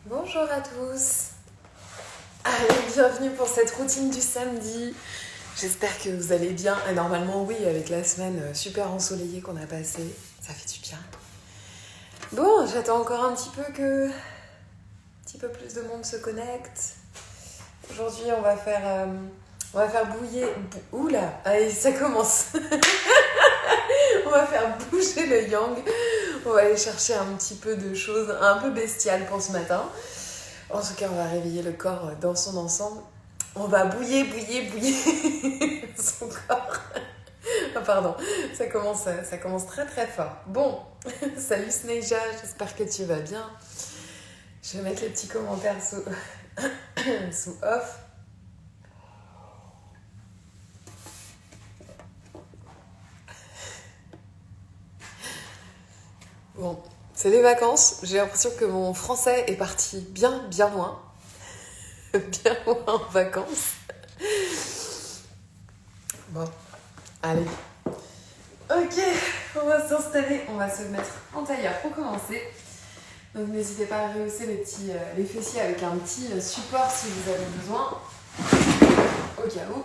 Bonjour à tous. Allez, bienvenue pour cette routine du samedi. J'espère que vous allez bien. Et normalement, oui, avec la semaine super ensoleillée qu'on a passée, ça fait du bien. Bon, j'attends encore un petit petit peu plus de monde se connecte. Aujourd'hui, on va faire bouillir. Oula, allez, ça commence. On va faire bouger le yang. On va aller chercher un petit peu de choses un peu bestiales pour ce matin. En tout cas, on va réveiller le corps dans son ensemble. On va bouiller son corps. Ah, pardon, ça commence très très fort. Bon, salut Sneija, j'espère que tu vas bien. Je vais mettre les petits commentaires sous off. Bon, c'est les vacances. J'ai l'impression que mon français est parti bien loin. Bien loin en vacances. Bon, allez. Ok, on va s'installer, on va se mettre en tailleur pour commencer. Donc n'hésitez pas à rehausser les fessiers avec un petit support si vous avez besoin, au cas où.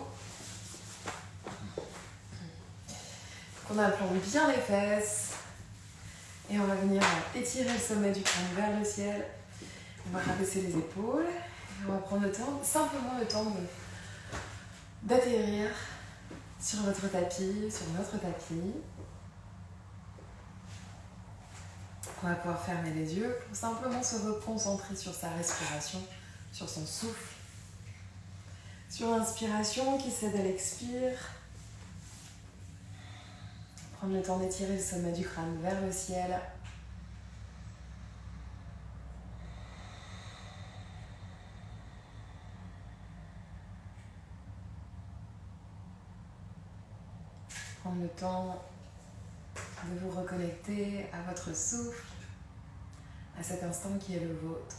On aplombe bien les fesses et on va venir étirer le sommet du crâne vers le ciel. On va rabaisser les épaules et on va prendre simplement le temps d'atterrir sur votre tapis, sur notre tapis. On va pouvoir fermer les yeux pour simplement se reconcentrer sur sa respiration, sur son souffle, sur l'inspiration qui cède à l'expire. Prendre le temps d'étirer le sommet du crâne vers le ciel. Prendre le temps de vous reconnecter à votre souffle, à cet instant qui est le vôtre,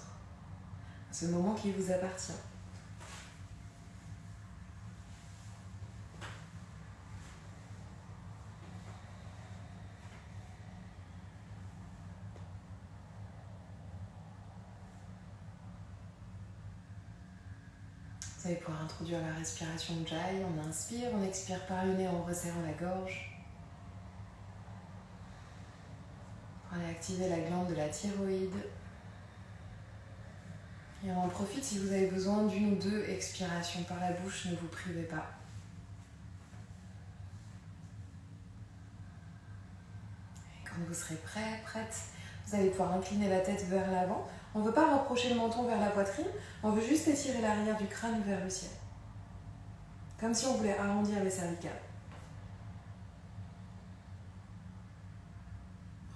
à ce moment qui vous appartient. Vous allez pouvoir introduire la respiration Ujjayi. On inspire, on expire par le nez en resserrant la gorge. On va activer la glande de la thyroïde. Et on en profite si vous avez besoin d'une ou deux expirations par la bouche, ne vous privez pas. Et quand vous serez prêt, prête, vous allez pouvoir incliner la tête vers l'avant. On ne veut pas rapprocher le menton vers la poitrine, on veut juste étirer l'arrière du crâne vers le ciel. Comme si on voulait arrondir les cervicales.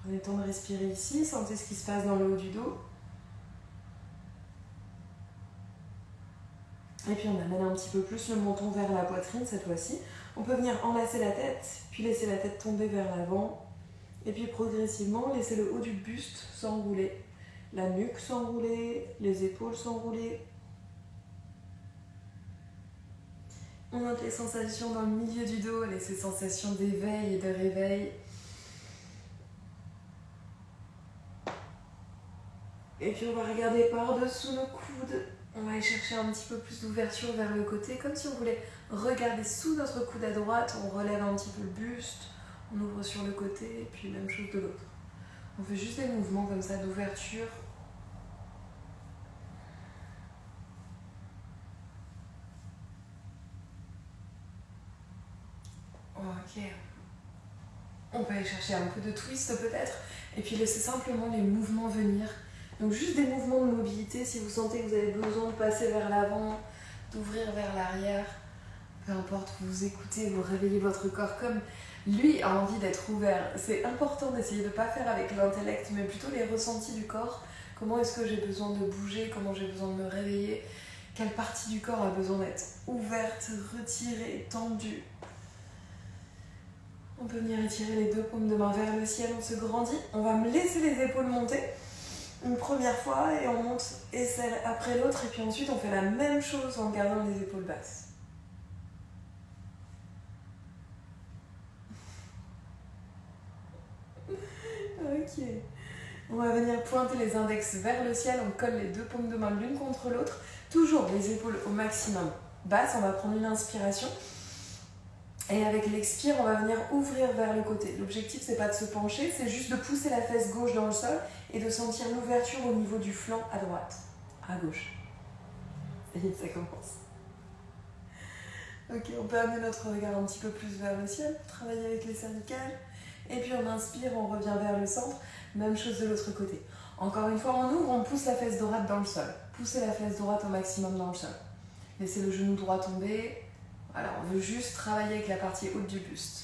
Prenez le temps de respirer ici, sentez ce qui se passe dans le haut du dos. Et puis on amène un petit peu plus le menton vers la poitrine cette fois-ci. On peut venir enlacer la tête, puis laisser la tête tomber vers l'avant. Et puis progressivement, laisser le haut du buste s'enrouler. La nuque s'enrouler, les épaules s'enrouler. On note les sensations dans le milieu du dos, ces sensations d'éveil et de réveil. Et puis on va regarder par-dessous nos coudes. On va aller chercher un petit peu plus d'ouverture vers le côté, comme si on voulait regarder sous notre coude à droite. On relève un petit peu le buste, on ouvre sur le côté, et puis même chose de l'autre. On fait juste des mouvements comme ça d'ouverture. Ok. On peut aller chercher un peu de twist peut-être, et puis laisser simplement les mouvements venir. Donc juste des mouvements de mobilité, si vous sentez que vous avez besoin de passer vers l'avant, d'ouvrir vers l'arrière, peu importe, vous écoutez, vous réveillez votre corps comme lui a envie d'être ouvert. C'est important d'essayer de ne pas faire avec l'intellect, mais plutôt les ressentis du corps. Comment est-ce que j'ai besoin de bouger, comment j'ai besoin de me réveiller, quelle partie du corps a besoin d'être ouverte, retirée, tendue. On peut venir étirer les deux paumes de main vers le ciel, on se grandit. On va me laisser les épaules monter une première fois et on monte et celle après l'autre. Et puis ensuite, on fait la même chose en gardant les épaules basses. Ok. On va venir pointer les index vers le ciel, on colle les deux paumes de main l'une contre l'autre, toujours les épaules au maximum basses, on va prendre une inspiration. Et avec l'expire, on va venir ouvrir vers le côté. L'objectif, c'est pas de se pencher, c'est juste de pousser la fesse gauche dans le sol et de sentir l'ouverture au niveau du flanc à droite, à gauche. Et ça commence. Ok, on peut amener notre regard un petit peu plus vers le ciel, travailler avec les cervicales. Et puis on inspire, on revient vers le centre. Même chose de l'autre côté. Encore une fois, on ouvre, on pousse la fesse droite dans le sol. Poussez la fesse droite au maximum dans le sol. Laissez le genou droit tomber. Voilà, on veut juste travailler avec la partie haute du buste.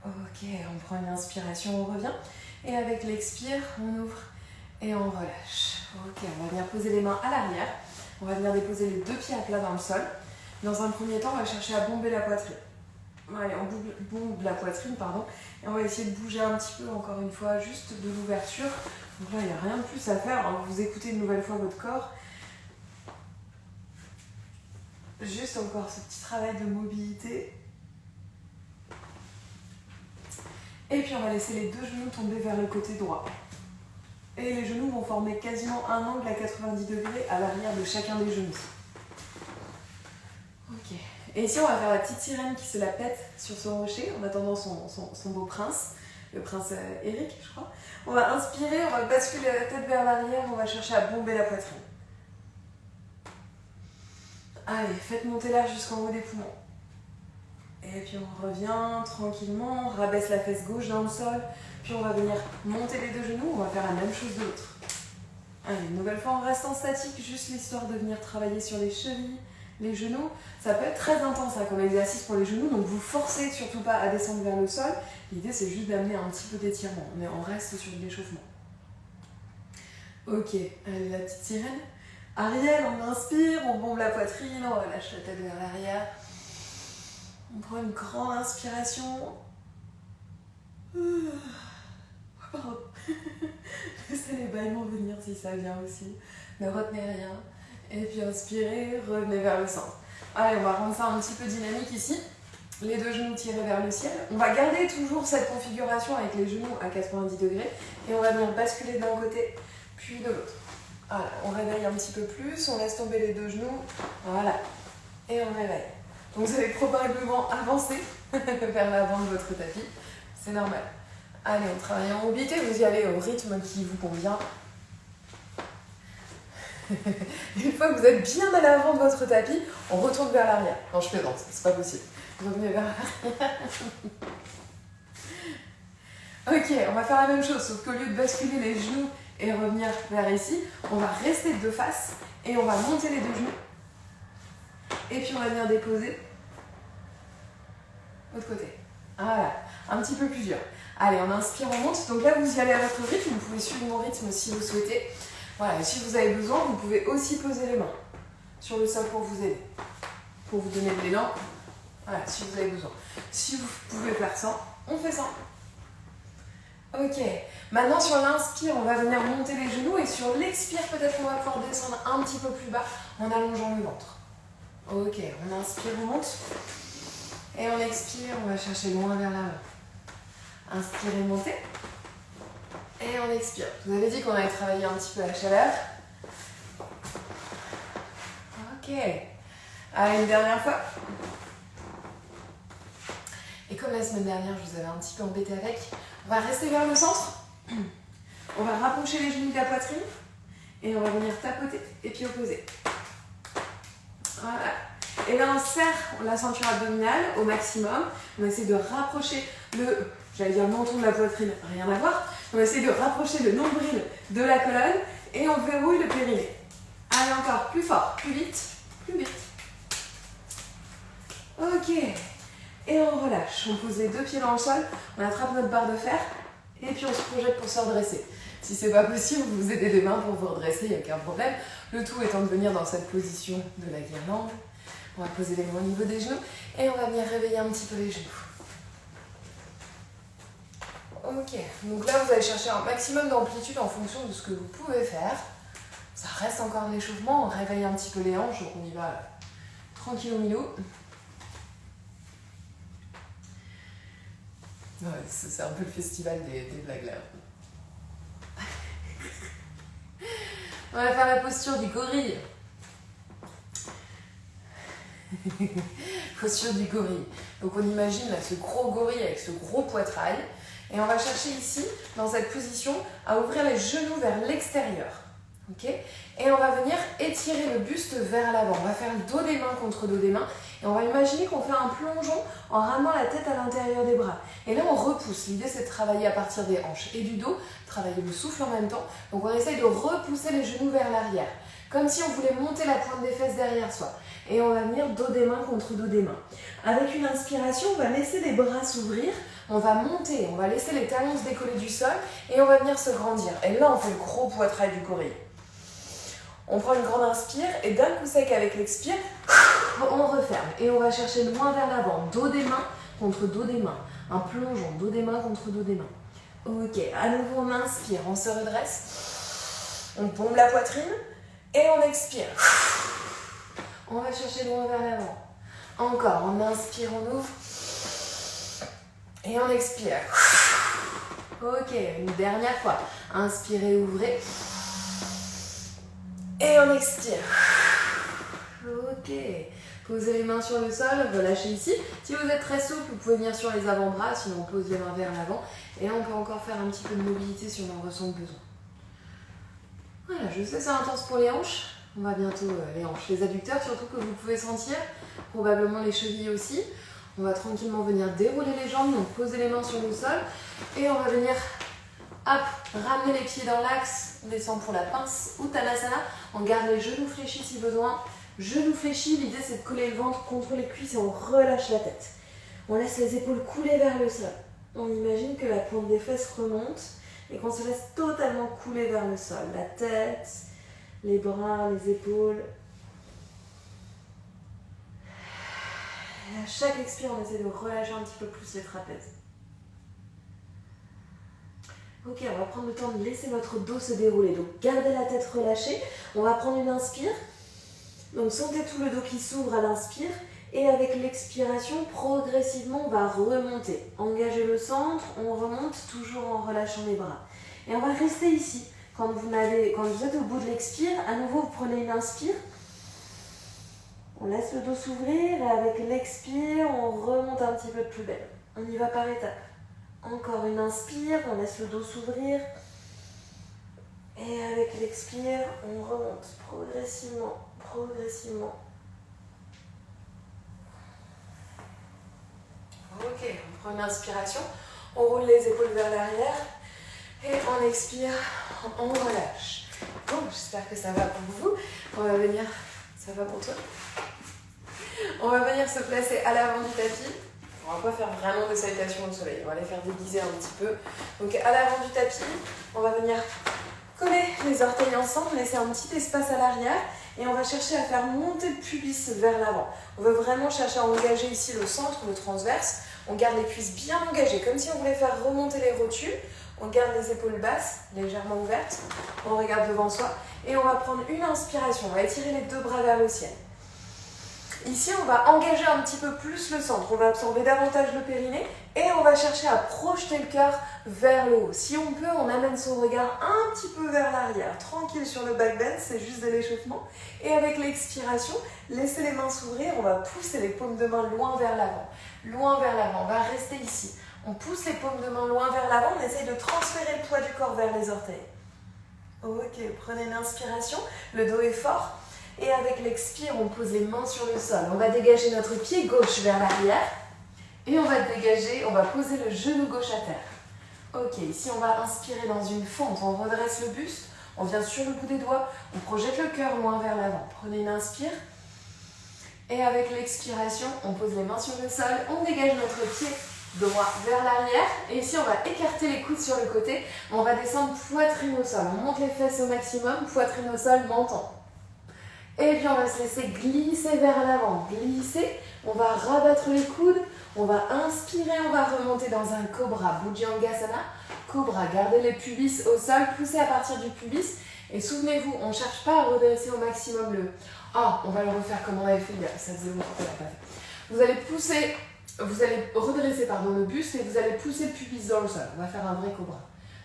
Ok, on prend une inspiration, on revient. Et avec l'expire, on ouvre et on relâche. Ok, on va venir poser les mains à l'arrière. On va venir déposer les deux pieds à plat dans le sol. Dans un premier temps, on va chercher à bomber la poitrine. Allez, on bombe la poitrine, pardon. Et on va essayer de bouger un petit peu, encore une fois, juste de l'ouverture. Donc là, il n'y a rien de plus à faire. Alors, vous écoutez une nouvelle fois votre corps. Juste encore ce petit travail de mobilité. Et puis on va laisser les deux genoux tomber vers le côté droit. Et les genoux vont former quasiment un angle à 90 degrés à l'arrière de chacun des genoux. Ok. Et ici on va faire la petite sirène qui se la pète sur son rocher en attendant son beau prince, le prince Eric je crois. On va inspirer, on va basculer la tête vers l'arrière, on va chercher à bomber la poitrine. Allez, faites monter l'air jusqu'en haut des poumons. Et puis on revient tranquillement, on rabaisse la fesse gauche dans le sol, puis on va venir monter les deux genoux, on va faire la même chose de l'autre. Allez, une nouvelle fois, on reste en statique, juste l'histoire de venir travailler sur les chevilles, les genoux. Ça peut être très intense comme exercice pour les genoux, donc vous forcez surtout pas à descendre vers le sol. L'idée c'est juste d'amener un petit peu d'étirement, mais on reste sur de l'échauffement. Ok, allez la petite sirène. Ariel, on inspire, on bombe la poitrine, on relâche la tête vers l'arrière. On prend une grande inspiration. Pardon. Laissez les bâillements venir si ça vient aussi. Ne retenez rien. Et puis inspirez, revenez vers le centre. Allez, on va rendre ça un petit peu dynamique ici. Les deux genoux tirés vers le ciel. On va garder toujours cette configuration avec les genoux à 90 degrés. Et on va venir basculer d'un côté, puis de l'autre. Voilà, on réveille un petit peu plus, on laisse tomber les deux genoux. Voilà. Et on réveille. Donc vous allez probablement avancer vers l'avant de votre tapis. C'est normal. Allez, on travaille en mobilité, vous y allez au rythme qui vous convient. Une fois que vous êtes bien à l'avant de votre tapis, on retourne vers l'arrière. Non, je plaisante, c'est pas possible. Revenez vers l'arrière. Ok, on va faire la même chose, sauf qu'au lieu de basculer les genoux et revenir vers ici, on va rester de face et on va monter les deux genoux. Et puis on va venir déposer l'autre côté. Voilà, un petit peu plus dur. Allez, on inspire, on monte. Donc là, vous y allez à votre rythme. Vous pouvez suivre mon rythme si vous souhaitez. Voilà, et si vous avez besoin, vous pouvez aussi poser les mains sur le sol pour vous aider. Pour vous donner de l'élan. Voilà, si vous avez besoin. Si vous pouvez faire ça, on fait ça. Ok, maintenant sur l'inspire, on va venir monter les genoux. Et sur l'expire, peut-être qu'on va pouvoir descendre un petit peu plus bas en allongeant le ventre. Ok, on inspire, on monte. Et on expire, on va chercher loin vers l'avant. Inspirez, montez. Et on expire. Je vous avais dit qu'on allait travailler un petit peu la chaleur. Ok. Allez, une dernière fois. Et comme la semaine dernière, je vous avais un petit peu embêté avec, on va rester vers le centre. On va rapprocher les genoux de la poitrine. Et on va venir tapoter et puis opposer. Voilà. Et là, on serre la ceinture abdominale au maximum. On va essayer de rapprocher le, j'allais dire le menton de la poitrine, rien à voir. On va essayer de rapprocher le nombril de la colonne et on verrouille le périnée. Allez, encore plus fort, plus vite, plus vite. Ok. Et on relâche. On pose les deux pieds dans le sol, on attrape notre barre de fer et puis on se projette pour se redresser. Si c'est pas possible, vous vous aidez des mains pour vous redresser, il n'y a aucun problème. Le tout étant de venir dans cette position de la guirlande. On va poser les mains au niveau des genoux et on va venir réveiller un petit peu les genoux. Ok, donc là vous allez chercher un maximum d'amplitude en fonction de ce que vous pouvez faire. Ça reste encore un échauffement, on réveille un petit peu les hanches, donc on y va tranquillou milou. Ouais, c'est un peu le festival des blagues là. On va faire la posture du gorille. Posture du gorille. Donc on imagine là, ce gros gorille avec ce gros poitrail. Et on va chercher ici, dans cette position, à ouvrir les genoux vers l'extérieur. Okay, et on va venir étirer le buste vers l'avant. On va faire le dos des mains contre dos des mains. Et on va imaginer qu'on fait un plongeon en ramenant la tête à l'intérieur des bras. Et là, on repousse. L'idée, c'est de travailler à partir des hanches et du dos, travailler le souffle en même temps. Donc, on essaye de repousser les genoux vers l'arrière, comme si on voulait monter la pointe des fesses derrière soi. Et on va venir dos des mains contre dos des mains. Avec une inspiration, on va laisser les bras s'ouvrir. On va monter, on va laisser les talons se décoller du sol et on va venir se grandir. Et là, on fait le gros poitrail du gorille. On prend une grande inspire et d'un coup sec avec l'expire, on referme. Et on va chercher loin vers l'avant, dos des mains contre dos des mains. Un plongeon, dos des mains contre dos des mains. Ok, à nouveau on inspire, on se redresse. On pompe la poitrine et on expire. On va chercher loin vers l'avant. Encore, on inspire, on ouvre. Et on expire. Ok, une dernière fois. Inspirez, ouvrez. Et on expire. Ok. Posez les mains sur le sol, relâchez ici. Si vous êtes très souple, vous pouvez venir sur les avant-bras, sinon on pose les mains vers l'avant. Et là, on peut encore faire un petit peu de mobilité si on en ressent besoin. Voilà, je sais c'est intense pour les hanches. On va bientôt les hanches, les adducteurs, surtout que vous pouvez sentir, probablement les chevilles aussi. On va tranquillement venir dérouler les jambes, donc poser les mains sur le sol. Et on va venir, hop, ramener les pieds dans l'axe. On descend pour la pince, Uttanasana. On garde les genoux fléchis si besoin. Genoux fléchis, l'idée c'est de coller le ventre contre les cuisses et on relâche la tête. On laisse les épaules couler vers le sol. On imagine que la pointe des fesses remonte et qu'on se laisse totalement couler vers le sol. La tête, les bras, les épaules. Et à chaque expire, on essaie de relâcher un petit peu plus les trapèzes. Ok, on va prendre le temps de laisser notre dos se dérouler. Donc, gardez la tête relâchée. On va prendre une inspire. Donc, sentez tout le dos qui s'ouvre à l'inspire. Et avec l'expiration, progressivement, on va remonter. Engagez le centre, on remonte toujours en relâchant les bras. Et on va rester ici. Quand vous êtes au bout de l'expire, à nouveau, vous prenez une inspire. On laisse le dos s'ouvrir et avec l'expire, on remonte un petit peu de plus belle. On y va par étapes. Encore une inspire, on laisse le dos s'ouvrir. Et avec l'expire, on remonte progressivement, progressivement. Ok, on prend une inspiration, on roule les épaules vers l'arrière et on expire, on relâche. Bon, j'espère que ça va pour vous. On va venir, ça va pour toi? On va venir se placer à l'avant du tapis. On va pas faire vraiment des salutations au soleil, on va les faire déguiser un petit peu. Donc à l'avant du tapis, on va venir coller les orteils ensemble, laisser un petit espace à l'arrière et on va chercher à faire monter le pubis vers l'avant. On veut vraiment chercher à engager ici le centre, le transverse. On garde les cuisses bien engagées, comme si on voulait faire remonter les rotules. On garde les épaules basses, légèrement ouvertes. On regarde devant soi et on va prendre une inspiration. On va étirer les deux bras vers le ciel. Ici, on va engager un petit peu plus le centre. On va absorber davantage le périnée et on va chercher à projeter le cœur vers le haut. Si on peut, on amène son regard un petit peu vers l'arrière. Tranquille sur le back bend, c'est juste de l'échauffement. Et avec l'expiration, laissez les mains s'ouvrir. On va pousser les paumes de main loin vers l'avant. Loin vers l'avant. On va rester ici. On pousse les paumes de main loin vers l'avant. On essaye de transférer le poids du corps vers les orteils. Ok, prenez une inspiration. Le dos est fort. Et avec l'expire, on pose les mains sur le sol. On va dégager notre pied gauche vers l'arrière. Et on va poser le genou gauche à terre. Ok, ici on va inspirer dans une fente. On redresse le buste. On vient sur le bout des doigts. On projette le cœur loin vers l'avant. Prenez une inspire. Et avec l'expiration, on pose les mains sur le sol. On dégage notre pied droit vers l'arrière. Et ici, on va écarter les coudes sur le côté. On va descendre poitrine au sol. On monte les fesses au maximum. Poitrine au sol, menton. Et puis on va se laisser glisser vers l'avant, glisser, on va rabattre les coudes, on va inspirer, on va remonter dans un cobra, Bhujangasana, cobra, gardez les pubis au sol, poussez à partir du pubis et souvenez-vous, on ne cherche pas à redresser au maximum le... Oh, on va le refaire comme on avait fait hier, ça faisait longtemps qu'on l'a pas fait. Vous allez pousser vous allez redresser le buste et vous allez pousser le pubis dans le sol. On va faire un vrai cobra.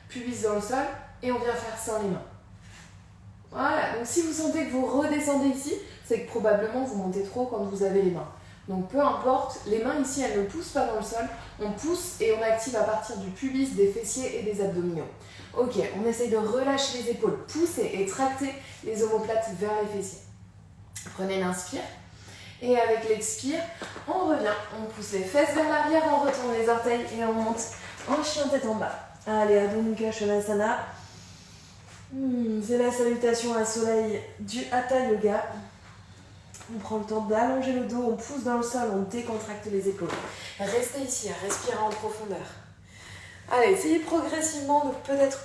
Pubis dans le sol et on vient faire sans les mains. Voilà, donc si vous sentez que vous redescendez ici, c'est que probablement vous montez trop quand vous avez les mains. Donc peu importe, les mains ici elles ne poussent pas dans le sol, on pousse et on active à partir du pubis, des fessiers et des abdominaux. Ok, on essaye de relâcher les épaules, pousser et tracter les omoplates vers les fessiers. Prenez l'inspire et avec l'expire, on revient, on pousse les fesses vers l'arrière, on retourne les orteils et on monte en chien tête en bas. Allez, Adho Mukha Svanasana. C'est la salutation à soleil du Hatha Yoga. On prend le temps d'allonger le dos, on pousse dans le sol, on décontracte les épaules. Restez ici, respirez en profondeur. Allez, essayez progressivement de peut-être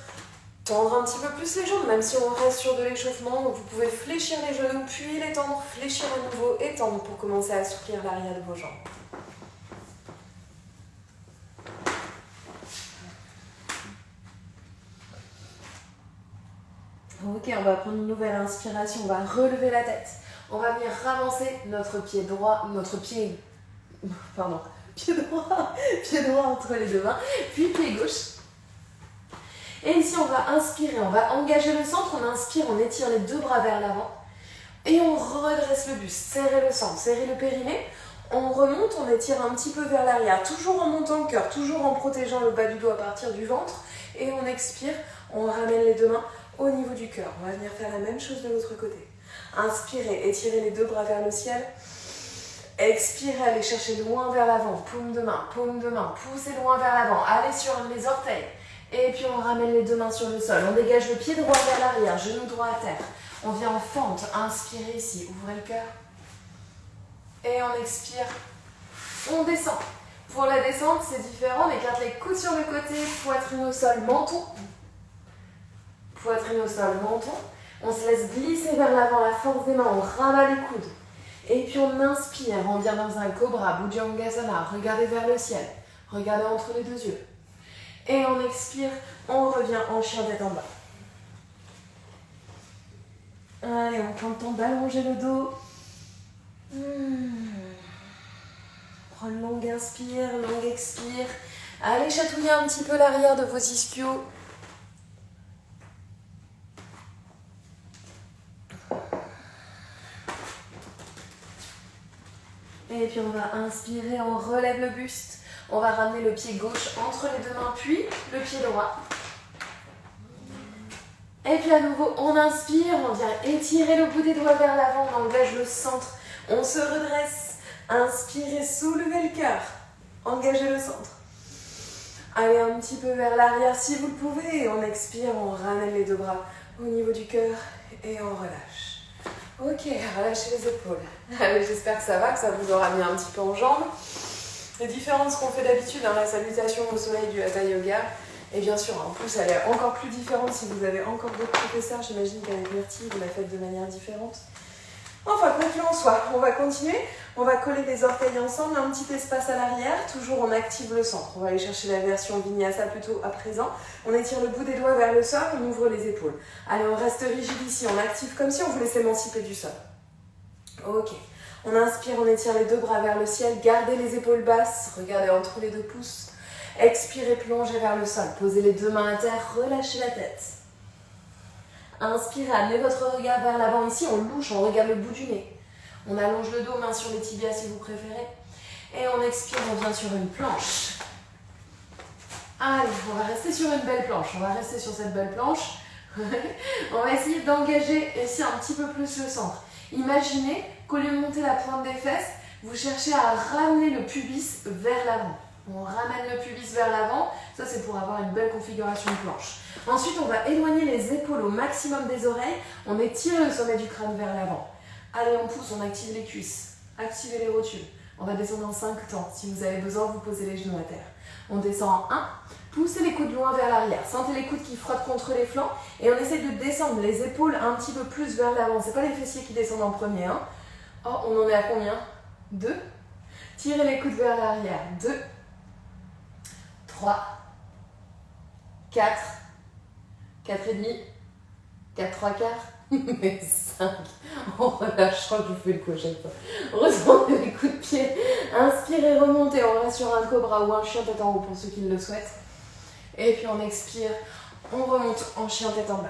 tendre un petit peu plus les jambes, même si on reste sur de l'échauffement. Donc vous pouvez fléchir les genoux, puis les tendre, fléchir à nouveau et tendre pour commencer à assouplir l'arrière de vos jambes. Ok, on va prendre une nouvelle inspiration, on va relever la tête. On va venir ramasser pied droit entre les deux mains, puis pied gauche. Et ici, on va inspirer, on va engager le centre, on inspire, on étire les deux bras vers l'avant. Et on redresse le buste, serrez le centre, serrez le périnée. On remonte, on étire un petit peu vers l'arrière, toujours en montant le cœur, toujours en protégeant le bas du dos à partir du ventre. Et on expire, on ramène les deux mains au niveau du cœur. On va venir faire la même chose de l'autre côté. Inspirez, étirez les deux bras vers le ciel. Expirez, allez chercher loin vers l'avant, paume de main, poussez loin vers l'avant, allez sur les orteils. Et puis on ramène les deux mains sur le sol. On dégage le pied droit vers l'arrière, genou droit à terre. On vient en fente, inspirez ici, ouvrez le cœur. Et on expire, on descend. Pour la descente, c'est différent, on écarte les coudes sur le côté, poitrine au sol, menton. Poitrine au sol, menton. On se laisse glisser vers l'avant, la force des mains, on rabat les coudes. Et puis on inspire, on vient dans un cobra, Bhujangasana, regardez vers le ciel, regardez entre les deux yeux. Et on expire, on revient en chien tête en bas. Allez, on prend le temps d'allonger le dos. Prends une longue inspire, longue expire. Allez chatouiller un petit peu l'arrière de vos ischios. Et puis on va inspirer, on relève le buste. On va ramener le pied gauche entre les deux mains, puis le pied droit. Et puis à nouveau, on inspire, on vient étirer le bout des doigts vers l'avant, on engage le centre. On se redresse. Inspirez, soulevez le cœur. Engagez le centre. Allez un petit peu vers l'arrière si vous le pouvez. On expire, on ramène les deux bras au niveau du cœur et on relâche. Ok, relâchez les épaules. Allez, j'espère que ça va, que ça vous aura mis un petit peu en jambes. Les différences qu'on fait d'habitude dans la salutation au soleil du Hatha Yoga. Et bien sûr, en plus, elle est encore plus différente si vous avez encore d'autres professeurs. J'imagine qu'avec Myrtille, vous la faites de manière différente. Enfin, quoi qu'il en soit, on va continuer. On va coller les orteils ensemble, un petit espace à l'arrière. Toujours, on active le centre. On va aller chercher la version Vinyasa plutôt à présent. On étire le bout des doigts vers le sol, on ouvre les épaules. Allez, on reste rigide ici. On active comme si on voulait s'émanciper du sol. Ok. On inspire, on étire les deux bras vers le ciel. Gardez les épaules basses. Regardez entre les deux pouces. Expirez, plongez vers le sol. Posez les deux mains à terre, relâchez la tête. Inspirez, amenez votre regard vers l'avant. Ici, on louche, on regarde le bout du nez. On allonge le dos, main sur les tibias si vous préférez. Et on expire, on vient sur une planche. Allez, on va rester sur une belle planche. On va rester sur cette belle planche. On va essayer d'engager ici un petit peu plus le centre. Imaginez qu'au lieu de monter la pointe des fesses, vous cherchez à ramener le pubis vers l'avant. On ramène le pubis vers l'avant, ça c'est pour avoir une belle configuration de planche. Ensuite, on va éloigner les épaules au maximum des oreilles, on étire le sommet du crâne vers l'avant. Allez, on pousse, on active les cuisses, activez les rotules. On va descendre en 5 temps. Si vous avez besoin, vous posez les genoux à terre. On descend en 1, poussez les coudes loin vers l'arrière, sentez les coudes qui frottent contre les flancs et on essaie de descendre les épaules un petit peu plus vers l'avant. C'est pas les fessiers qui descendent en premier. Hein. Oh, on en est à combien 2. Tirez les coudes vers l'arrière. 2. 3, 4, 4 et demi, 4, 3 quarts, Mais 5. On relâche, je crois que je fais le coup à chaque fois. Ressentez les coups de pied. Inspirez, remontez. On reste sur un cobra ou un chien tête en haut pour ceux qui le souhaitent. Et puis on expire. On remonte en chien tête en bas.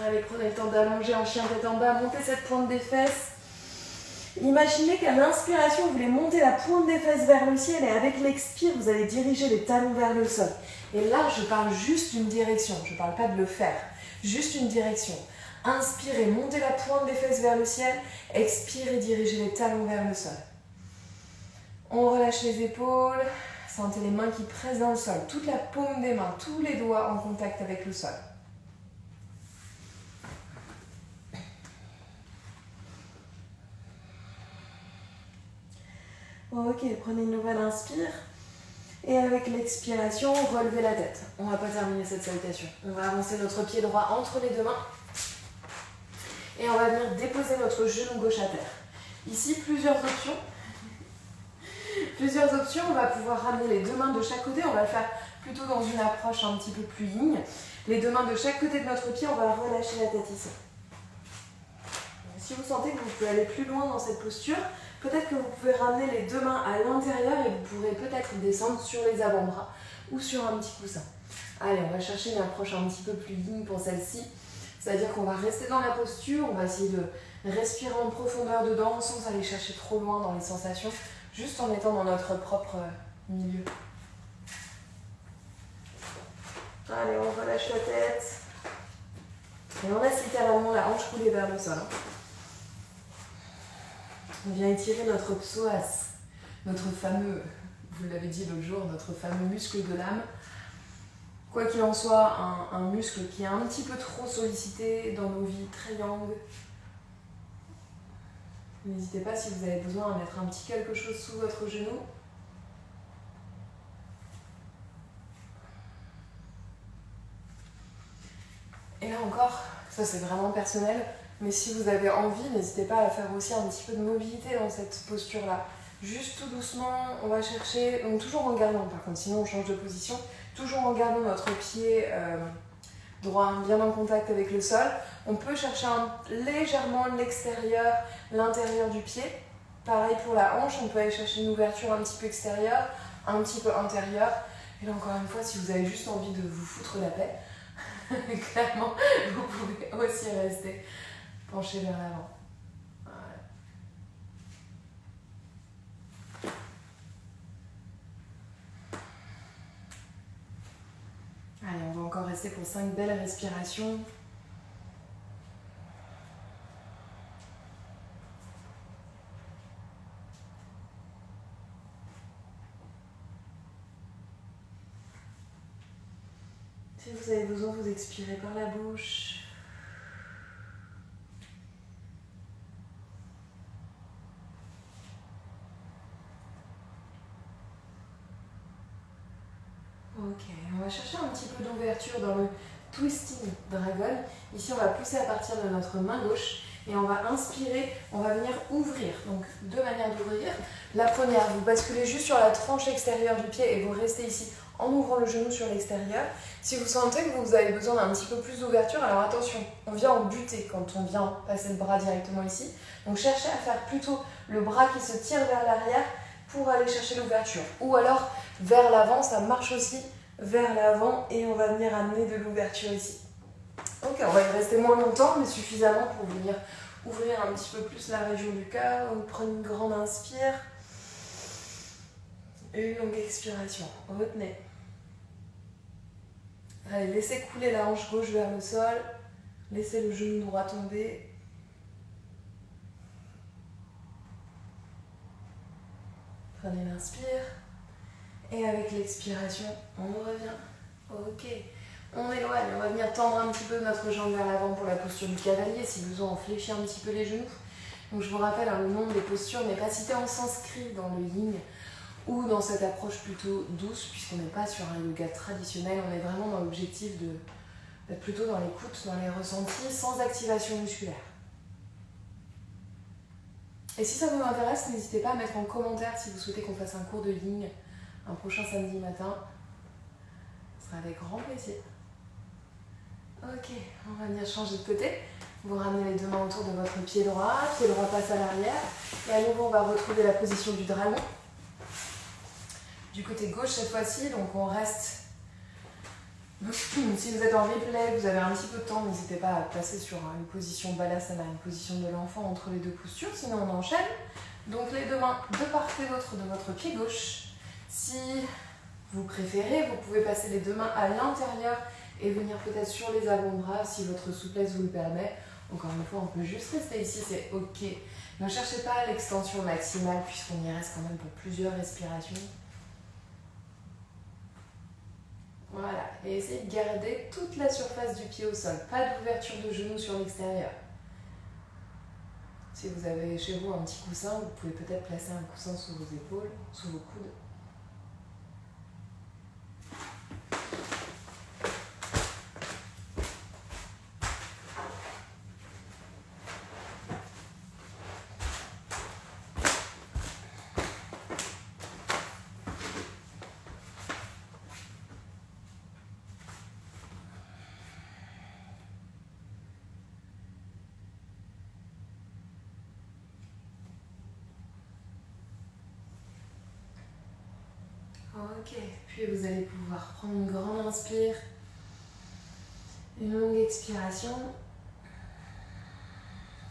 Allez, prenez le temps d'allonger en chien tête en bas. Montez cette pointe des fesses. Imaginez qu'à l'inspiration, vous voulez monter la pointe des fesses vers le ciel et avec l'expire, vous allez diriger les talons vers le sol. Et là, je parle juste d'une direction. Je ne parle pas de le faire. Juste une direction. Inspirez, montez la pointe des fesses vers le ciel. Expirez, dirigez les talons vers le sol. On relâche les épaules. Sentez les mains qui pressent dans le sol. Toute la paume des mains, tous les doigts en contact avec le sol. Ok, prenez une nouvelle inspire. Et avec l'expiration, relevez la tête. On ne va pas terminer cette salutation. On va avancer notre pied droit entre les deux mains. Et on va venir déposer notre genou gauche à terre. Ici, plusieurs options. On va pouvoir ramener les deux mains de chaque côté. On va le faire plutôt dans une approche un petit peu plus yin. Les deux mains de chaque côté de notre pied, on va relâcher la tête ici. Si vous sentez que vous pouvez aller plus loin dans cette posture, peut-être que vous pouvez ramener les deux mains à l'intérieur et vous pourrez peut-être descendre sur les avant-bras ou sur un petit coussin. Allez, on va chercher une approche un petit peu plus yin pour celle-ci. C'est-à-dire qu'on va rester dans la posture, on va essayer de respirer en profondeur dedans sans aller chercher trop loin dans les sensations, juste en étant dans notre propre milieu. Allez, on relâche la tête. Et on laisse littéralement la hanche couler vers le sol. On vient étirer notre psoas, notre fameux, vous l'avez dit l'autre jour, notre fameux muscle de l'âme. Quoi qu'il en soit, un muscle qui est un petit peu trop sollicité dans nos vies très yang. N'hésitez pas si vous avez besoin à mettre un petit quelque chose sous votre genou. Et là encore, ça c'est vraiment personnel, mais si vous avez envie, n'hésitez pas à faire aussi un petit peu de mobilité dans cette posture-là. Juste tout doucement, on va chercher, donc toujours en gardant par contre, sinon on change de position, toujours en gardant notre pied droit bien en contact avec le sol. On peut chercher légèrement l'extérieur, l'intérieur du pied. Pareil pour la hanche, on peut aller chercher une ouverture un petit peu extérieure, un petit peu intérieure. Et là encore une fois, si vous avez juste envie de vous foutre la paix, clairement, vous pouvez aussi rester penché vers l'avant. Voilà. Allez, on va encore rester pour 5 belles respirations. Si vous avez besoin, vous expirez par la bouche. Ok, on va chercher un petit peu d'ouverture dans le Twisting Dragon. Ici, on va pousser à partir de notre main gauche et on va inspirer, on va venir ouvrir. Donc, deux manières d'ouvrir. La première, vous basculez juste sur la tranche extérieure du pied et vous restez ici en ouvrant le genou sur l'extérieur. Si vous sentez que vous avez besoin d'un petit peu plus d'ouverture, alors attention, on vient en buter quand on vient passer le bras directement ici. Donc cherchez à faire plutôt le bras qui se tire vers l'arrière pour aller chercher l'ouverture. Ou alors vers l'avant, ça marche aussi, vers l'avant et on va venir amener de l'ouverture ici. Ok, on va y rester moins longtemps, mais suffisamment pour venir ouvrir un petit peu plus la région du cœur. Donc prenez une grande inspire. Une longue expiration. Retenez. Allez, laissez couler la hanche gauche vers le sol. Laissez le genou droit tomber. Prenez l'inspire. Et avec l'expiration, on revient. Ok. On éloigne. On va venir tendre un petit peu notre jambe vers l'avant pour la posture du cavalier. Si besoin, on fléchit un petit peu les genoux. Donc je vous rappelle, le nom des postures n'est pas cité en sanskrit dans le yin ou dans cette approche plutôt douce, puisqu'on n'est pas sur un yoga traditionnel, on est vraiment dans l'objectif d'être plutôt dans l'écoute, dans les ressentis, sans activation musculaire. Et si ça vous intéresse, n'hésitez pas à mettre en commentaire si vous souhaitez qu'on fasse un cours de yin un prochain samedi matin. Ce sera avec grand plaisir. Ok, on va venir changer de côté. Vous ramenez les deux mains autour de votre pied droit passe à l'arrière. Et à nouveau, on va retrouver la position du dragon. Du côté gauche cette fois-ci, donc on reste. Si vous êtes en replay, vous avez un petit peu de temps, n'hésitez pas à passer sur une position balasana, une position de l'enfant entre les deux postures, sinon on enchaîne. Donc les deux mains de part et d'autre de votre pied gauche. Si vous préférez, vous pouvez passer les deux mains à l'intérieur et venir peut-être sur les avant-bras si votre souplesse vous le permet. Encore une fois, on peut juste rester ici, c'est ok. Ne cherchez pas l'extension maximale puisqu'on y reste quand même pour plusieurs respirations. Voilà, et essayez de garder toute la surface du pied au sol. Pas d'ouverture de genou sur l'extérieur. Si vous avez chez vous un petit coussin, vous pouvez peut-être placer un coussin sous vos épaules, sous vos coudes. Ok, puis vous allez pouvoir prendre une grande inspire, une longue expiration.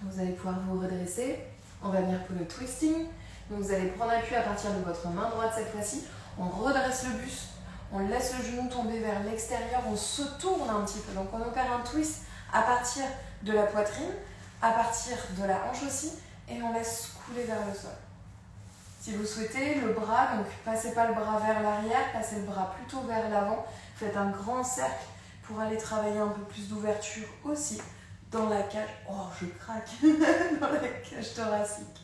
Vous allez pouvoir vous redresser. On va venir pour le twisting. Donc vous allez prendre appui à partir de votre main droite cette fois-ci. On redresse le buste, on laisse le genou tomber vers l'extérieur, on se tourne un petit peu. Donc on opère un twist à partir de la poitrine, à partir de la hanche aussi, et on laisse couler vers le sol. Si vous souhaitez, le bras, donc passez pas le bras vers l'arrière, passez le bras plutôt vers l'avant. Faites un grand cercle pour aller travailler un peu plus d'ouverture aussi dans la cage. Oh, je craque dans la cage thoracique.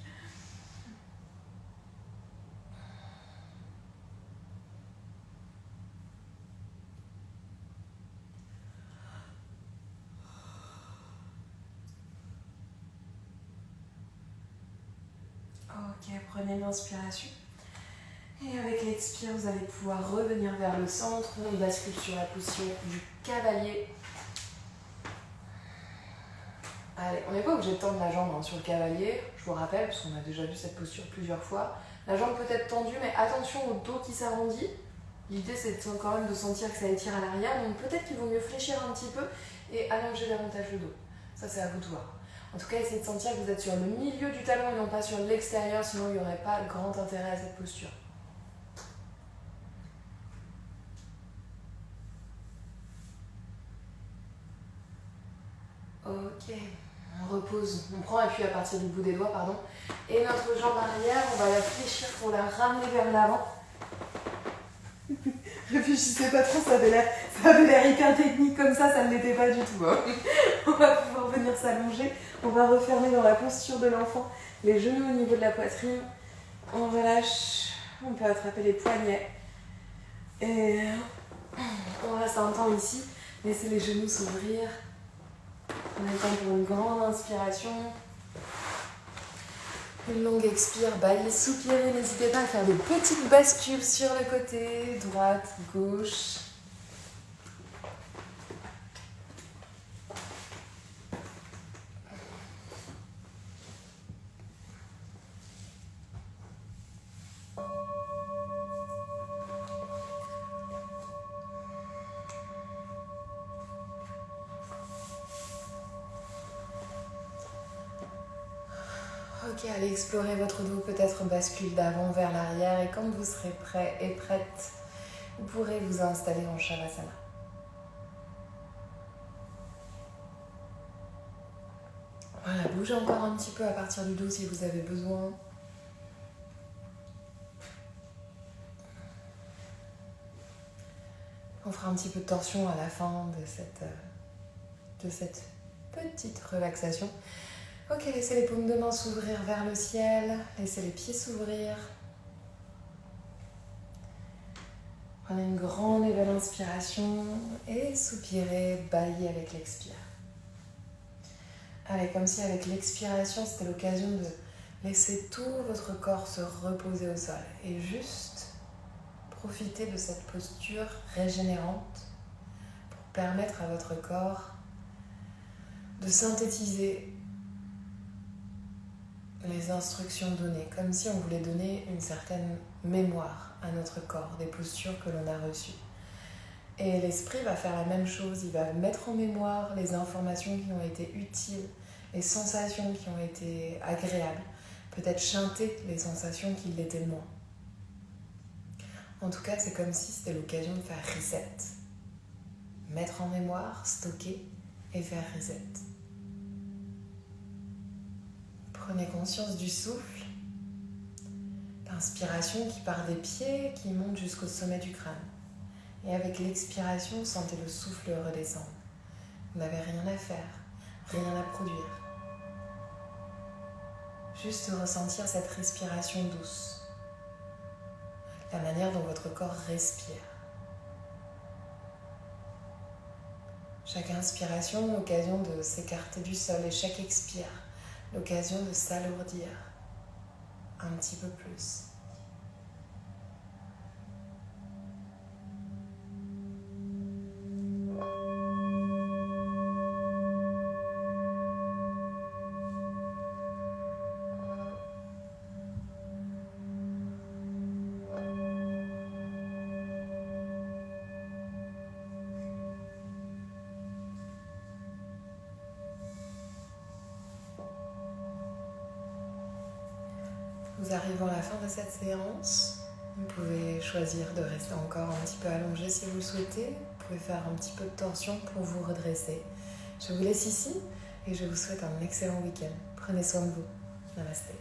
Ok, prenez l'inspiration. Et avec l'expire, vous allez pouvoir revenir vers le centre. On bascule sur la position du cavalier. Allez, on n'est pas obligé de tendre la jambe sur le cavalier, je vous rappelle, parce qu'on a déjà vu cette posture plusieurs fois. La jambe peut être tendue, mais attention au dos qui s'arrondit. L'idée, c'est quand même de sentir que ça étire à l'arrière, donc peut-être qu'il vaut mieux fléchir un petit peu et allonger davantage le dos. Ça, c'est à vous de voir. En tout cas, essayez de sentir que vous êtes sur le milieu du talon et non pas sur l'extérieur, sinon il n'y aurait pas grand intérêt à cette posture. Ok, on repose, on prend appui à partir du bout des doigts, pardon. Et notre jambe arrière, on va la fléchir pour la ramener vers l'avant. Réfléchissez pas trop, ça avait l'air hyper technique comme ça ne l'était pas du tout. Hein. On va pouvoir venir s'allonger, on va refermer dans la posture de l'enfant, les genoux au niveau de la poitrine. On relâche, on peut attraper les poignets. Et on reste un temps ici, laissez les genoux s'ouvrir. On a le temps pour une grande inspiration. Une longue expire, baillez, soupirez, n'hésitez pas à faire des petites bascules sur le côté, droite, gauche. Ok, allez explorer votre dos, peut-être bascule d'avant vers l'arrière et quand vous serez prêt et prête, vous pourrez vous installer en Shavasana. Voilà, bougez encore un petit peu à partir du dos si vous avez besoin. On fera un petit peu de torsion à la fin de cette petite relaxation. Ok, laissez les paumes de main s'ouvrir vers le ciel, laissez les pieds s'ouvrir. Prenez une grande et belle inspiration et soupirez, baillez avec l'expire. Allez, comme si avec l'expiration, c'était l'occasion de laisser tout votre corps se reposer au sol et juste profiter de cette posture régénérante pour permettre à votre corps de synthétiser les instructions données, comme si on voulait donner une certaine mémoire à notre corps, des postures que l'on a reçues. Et l'esprit va faire la même chose, il va mettre en mémoire les informations qui ont été utiles, les sensations qui ont été agréables, peut-être chanter les sensations qui l'étaient moins. En tout cas, c'est comme si c'était l'occasion de faire reset. Mettre en mémoire, stocker et faire reset. Prenez conscience du souffle, l'inspiration qui part des pieds, qui monte jusqu'au sommet du crâne. Et avec l'expiration, sentez le souffle redescendre. Vous n'avez rien à faire, rien à produire. Juste ressentir cette respiration douce, la manière dont votre corps respire. Chaque inspiration, l'occasion de s'écarter du sol, et chaque expire, l'occasion de s'alourdir un petit peu plus. Nous arrivons à la fin de cette séance. Vous pouvez choisir de rester encore un petit peu allongé si vous le souhaitez. Vous pouvez faire un petit peu de torsion pour vous redresser. Je vous laisse ici et je vous souhaite un excellent week-end. Prenez soin de vous. Namasté.